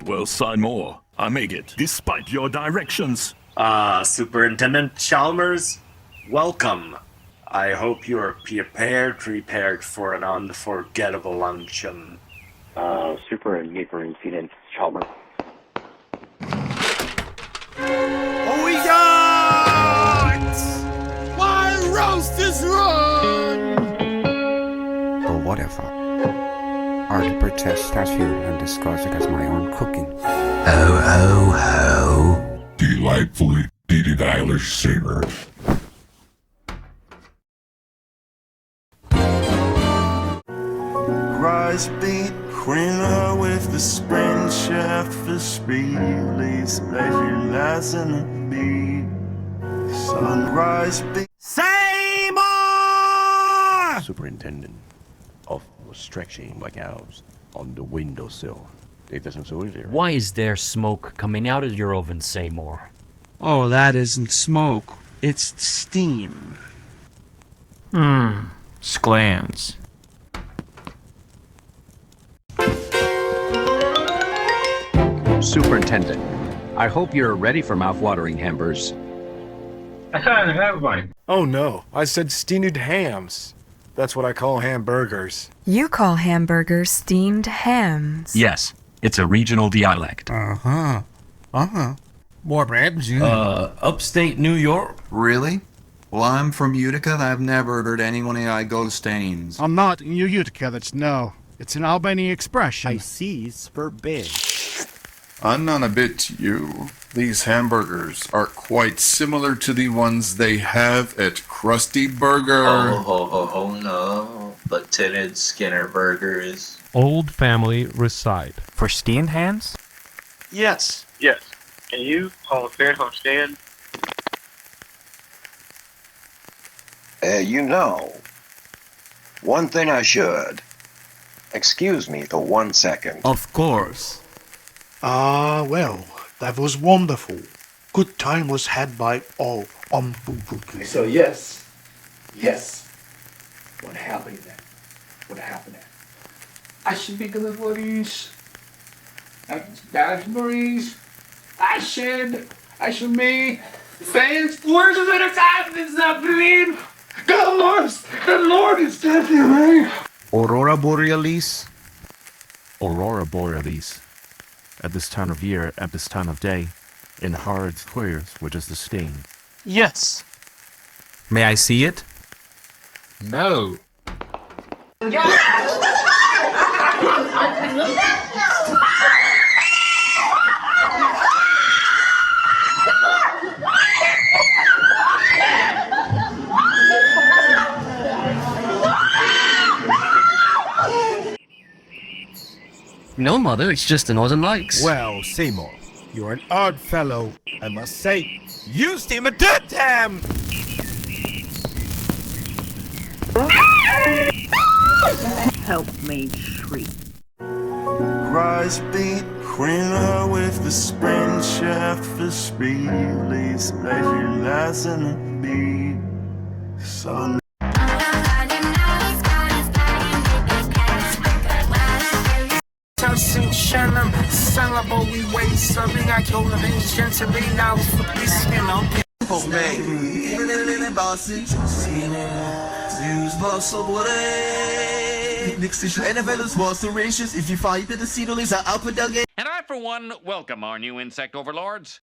Well, sign more. I make it, despite your directions. Superintendent Chalmers, welcome. I hope you are prepared for an unforgettable luncheon. Superintendent Chalmers. Oh, we got! My roast is run! Or whatever. Or to protest statute and discuss it as my own cooking. Ho ho ho. Delightfully Irish sailor. Rise beat, queener with the spring shaft for speed, leads pleasure lies in the beat. Sunrise beat. Say more! Superintendent of stretching my cows on the windowsill. It doesn't so easier. Why is there smoke coming out of your oven, Seymour? Oh, that isn't smoke. It's steam. Sklans. Superintendent, I hope you're ready for mouth-watering hamburgers. I thought I have one. Oh no, I said steamed hams. That's what I call hamburgers. You call hamburgers steamed hams. Yes, it's a regional dialect. More perhaps you. Upstate New York. Really? Well, I'm from Utica. I've never heard anyone I go stains. I'm not in Utica, that's no. It's an Albany expression. I sees for big. I'm not a bit to you. These hamburgers are quite similar to the ones they have at Krusty Burger. Oh no. Lieutenant Skinner Burgers. Old Family Recite. For steamed hams? Yes. Yes. Can you call a fair home stand? One thing I should. Excuse me for 1 second. Of course. Well, that was wonderful. Good time was had by all. So yes. What happened then? I should be good for these. Raspberries. I should be. Fans, words of the time is not believe. The Lord is dead to me. Aurora Borealis? Aurora Borealis. At this time of year, at this time of day, in hard squares, which is the sting. Yes. May I see it? No. No, Mother, it's just the Northern Lights. Well, Seymour, you're an odd fellow, I must say. You steam a dirt ham! Help me shriek. Rise beat, queener with the spring shaft for speed, leads pleasure lies in the beat. Sun. And I, for one, welcome our new insect overlords.